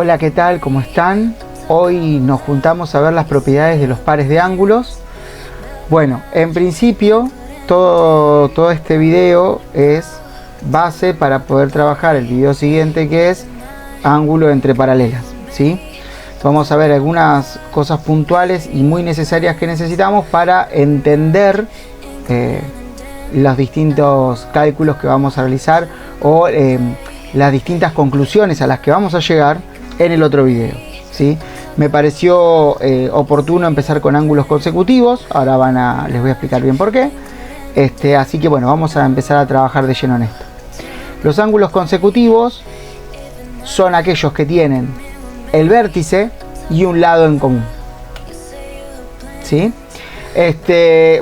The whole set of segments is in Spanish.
Hola, ¿qué tal? ¿Cómo están? Hoy nos juntamos a ver las propiedades de los pares de ángulos. Bueno, en principio todo este video es base para poder trabajar el video siguiente, que es ángulo entre paralelas, ¿sí? Vamos a ver algunas cosas puntuales y muy necesarias que necesitamos para entender los distintos cálculos que vamos a realizar o las distintas conclusiones a las que vamos a llegar en el otro video, ¿sí? Me pareció oportuno empezar con ángulos consecutivos. Ahora les voy a explicar bien por qué. Así que bueno, vamos a empezar a trabajar de lleno en esto. Los ángulos consecutivos son aquellos que tienen el vértice y un lado en común, ¿sí?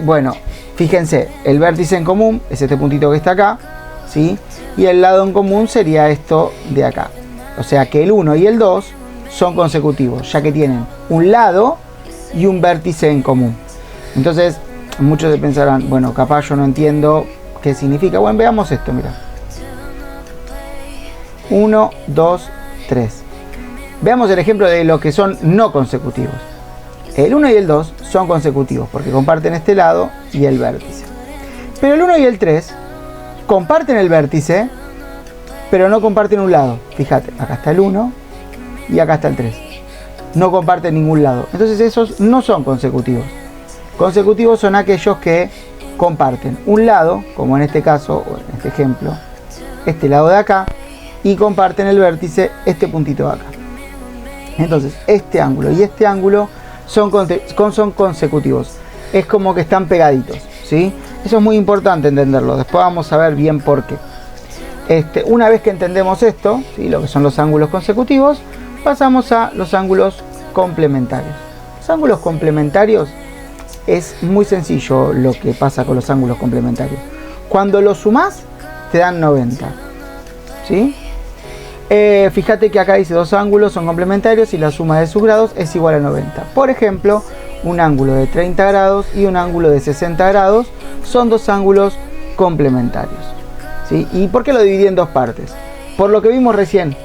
Bueno, fíjense, el vértice en común es este puntito que está acá, ¿sí? Y el lado en común sería esto de acá. O sea que el 1 y el 2 son consecutivos, ya que tienen un lado y un vértice en común. Entonces, muchos se pensarán, bueno, capaz yo no entiendo qué significa. Bueno, veamos esto, mira. 1, 2, 3. Veamos el ejemplo de lo que son no consecutivos. El 1 y el 2 son consecutivos porque comparten este lado y el vértice. Pero el 1 y el 3 comparten el vértice, pero no comparten un lado. Fíjate, acá está el 1 y acá está el 3. No comparten ningún lado. Entonces esos no son consecutivos. Consecutivos son aquellos que comparten un lado, como en este caso, o en este ejemplo, este lado de acá, y comparten el vértice, este puntito de acá. Entonces, este ángulo y este ángulo son consecutivos. Es como que están pegaditos, ¿sí? Eso es muy importante entenderlo. Después vamos a ver bien por qué. Una vez que entendemos esto, ¿sí? Lo que son los ángulos consecutivos, pasamos a los ángulos complementarios. Los ángulos complementarios es muy sencillo lo que pasa con los ángulos complementarios. Cuando los sumás, te dan 90, ¿sí? Fíjate que acá dice dos ángulos son complementarios y la suma de sus grados es igual a 90. Por ejemplo, un ángulo de 30 grados y un ángulo de 60 grados son dos ángulos complementarios, ¿sí? ¿Y por qué lo dividí en dos partes? Por lo que vimos recién,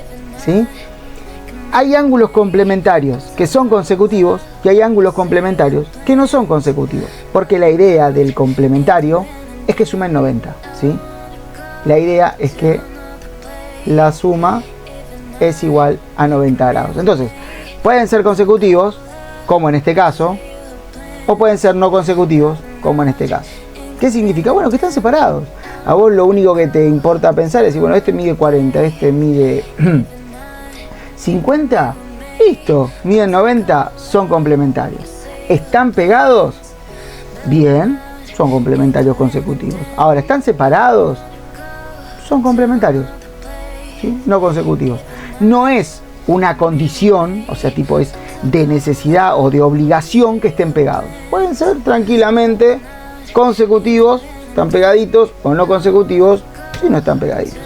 ¿sí? Hay ángulos complementarios que son consecutivos y hay ángulos complementarios que no son consecutivos, porque la idea del complementario es que sumen 90, ¿sí? La idea es que la suma es igual a 90 grados. Entonces, pueden ser consecutivos, como en este caso, o pueden ser no consecutivos, como en este caso. ¿Qué significa? Bueno, que están separados. A vos lo único que te importa pensar es decir, bueno, este mide 40, este mide 50, listo, miden 90, son complementarios. ¿Están pegados? Bien, son complementarios consecutivos. Ahora, ¿están separados? Son complementarios, ¿sí? No consecutivos. No es una condición, o sea, tipo es de necesidad o de obligación que estén pegados. Pueden ser tranquilamente consecutivos, están pegaditos, o no consecutivos, si no están pegaditos.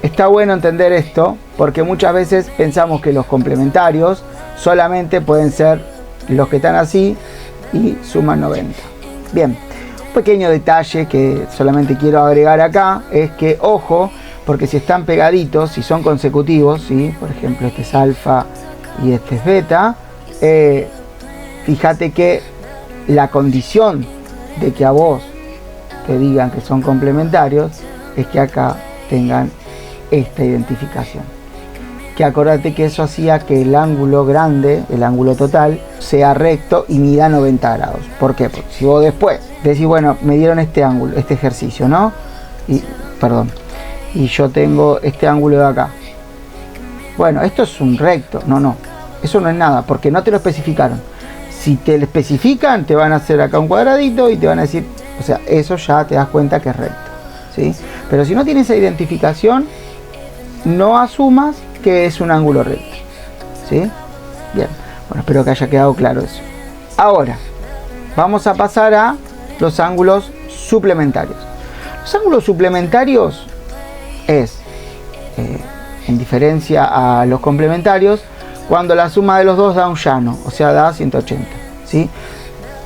Está bueno entender esto, porque muchas veces pensamos que los complementarios solamente pueden ser los que están así y suman 90. Bien, un pequeño detalle que solamente quiero agregar acá es que, ojo, porque si están pegaditos, si son consecutivos, ¿sí? Por ejemplo, este es alfa y este es beta, fíjate que la condición de que a vos te digan que son complementarios es que acá tengan esta identificación. Que acordate que eso hacía que el ángulo grande, el ángulo total, sea recto y mida 90 grados. ¿Por qué? Porque si vos después decís, bueno, me dieron este ángulo, este ejercicio, ¿no? Y yo tengo este ángulo de acá. Bueno, esto es un recto. No, eso no es nada, porque no te lo especificaron. Si te lo especifican, te van a hacer acá un cuadradito y te van a decir, o sea, eso ya te das cuenta que es recto, ¿sí? Pero si no tienes esa identificación, no asumas que es un ángulo recto, ¿sí? Bien, bueno, espero que haya quedado claro eso. Ahora, vamos a pasar a los ángulos suplementarios. Los ángulos suplementarios es, en diferencia a los complementarios, cuando la suma de los dos da un llano, o sea, da 180, ¿sí?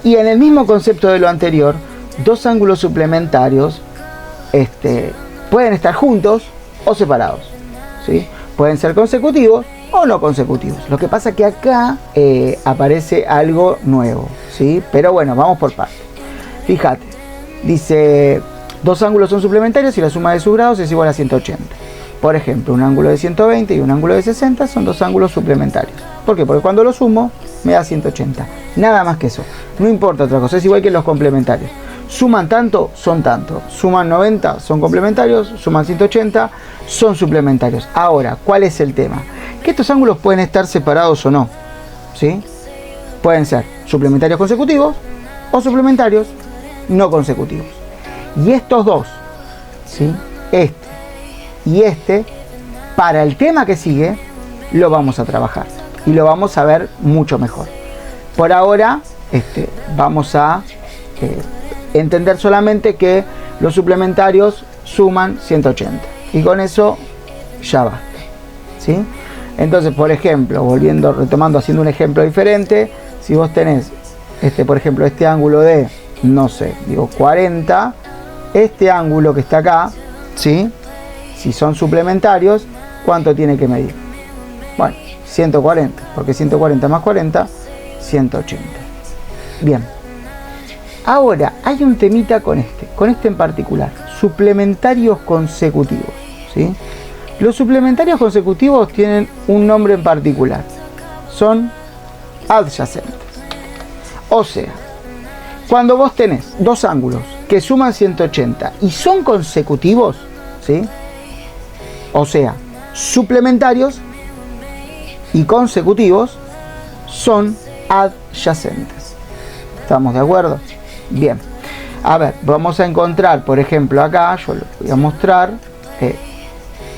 Y en el mismo concepto de lo anterior, dos ángulos suplementarios pueden estar juntos o separados, ¿sí? Pueden ser consecutivos o no consecutivos. Lo que pasa que acá aparece algo nuevo, ¿sí? Pero bueno, vamos por partes. Fíjate, dice, dos ángulos son suplementarios y la suma de sus grados es igual a 180. Por ejemplo, un ángulo de 120 y un ángulo de 60 son dos ángulos suplementarios. ¿Por qué? Porque cuando lo sumo me da 180. Nada más que eso. No importa otra cosa, es igual que los complementarios. Suman tanto, son tanto. Suman 90, son complementarios. Suman 180, son suplementarios. Ahora, ¿cuál es el tema? Que estos ángulos pueden estar separados o no, ¿sí? Pueden ser suplementarios consecutivos o suplementarios no consecutivos. Y estos dos, ¿sí? Este y este, para el tema que sigue, lo vamos a trabajar. Y lo vamos a ver mucho mejor. Por ahora, vamos a entender solamente que los suplementarios suman 180. Y con eso ya basta, ¿sí? Entonces, por ejemplo, volviendo, retomando, haciendo un ejemplo diferente, si vos tenés, por ejemplo, este ángulo de, no sé, digo 40, este ángulo que está acá, ¿sí? Si son suplementarios, ¿cuánto tiene que medir? Bueno, 140, porque 140 más 40, 180. Bien. Ahora, hay un temita con este en particular, suplementarios consecutivos, ¿sí? Los suplementarios consecutivos tienen un nombre en particular, son adyacentes. O sea, cuando vos tenés dos ángulos que suman 180 y son consecutivos, ¿sí? O sea, suplementarios y consecutivos son adyacentes. ¿Estamos de acuerdo? Bien. A ver, vamos a encontrar, por ejemplo, acá, yo lo voy a mostrar,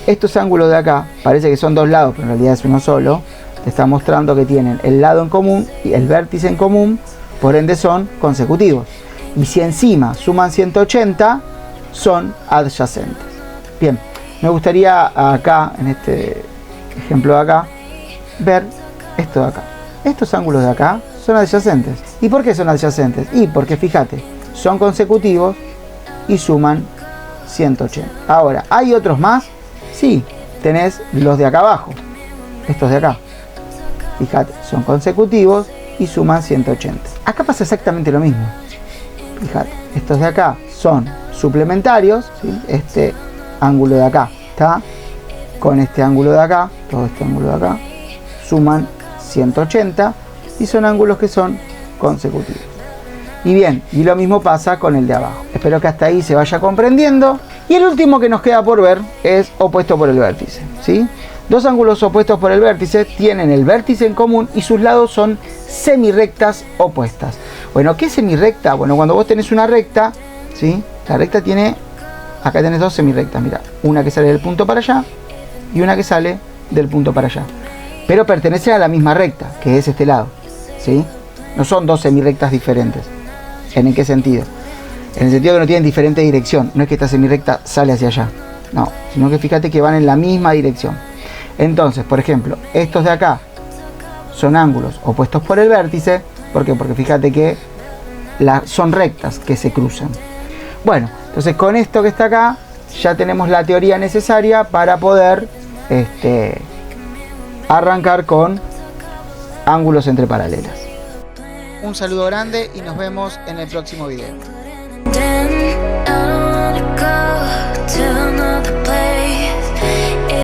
estos ángulos de acá, parece que son dos lados, pero en realidad es uno solo. Te está mostrando que tienen el lado en común y el vértice en común, por ende son consecutivos. Y si encima suman 180, son adyacentes. Bien, me gustaría acá, en este ejemplo de acá, ver esto de acá. Estos ángulos de acá son adyacentes. ¿Y por qué son adyacentes? Y porque fíjate, son consecutivos y suman 180. Ahora, ¿hay otros más? Sí, tenés los de acá abajo, estos de acá. Fíjate, son consecutivos y suman 180. Acá pasa exactamente lo mismo. Fíjate, estos de acá son suplementarios, ¿sí? Este ángulo de acá está con este ángulo de acá, todo este ángulo de acá, suman 180 y son ángulos que son consecutivos. Y bien, y lo mismo pasa con el de abajo. Espero que hasta ahí se vaya comprendiendo. Y el último que nos queda por ver es opuesto por el vértice, ¿sí? Dos ángulos opuestos por el vértice tienen el vértice en común y sus lados son semirrectas opuestas. Bueno, ¿qué es semirrecta? Bueno, cuando vos tenés una recta, ¿sí? La recta tiene, acá tenés dos semirrectas, mira, una que sale del punto para allá y una que sale del punto para allá. Pero pertenecen a la misma recta, que es este lado, ¿sí? No son dos semirrectas diferentes. ¿En qué sentido? En el sentido que no tienen diferente dirección. No es que esta semirrecta sale hacia allá. No, sino que fíjate que van en la misma dirección. Entonces, por ejemplo, estos de acá son ángulos opuestos por el vértice. ¿Por qué? Porque fíjate que son rectas que se cruzan. Bueno, entonces con esto que está acá ya tenemos la teoría necesaria para poder arrancar con ángulos entre paralelas. Un saludo grande y nos vemos en el próximo video.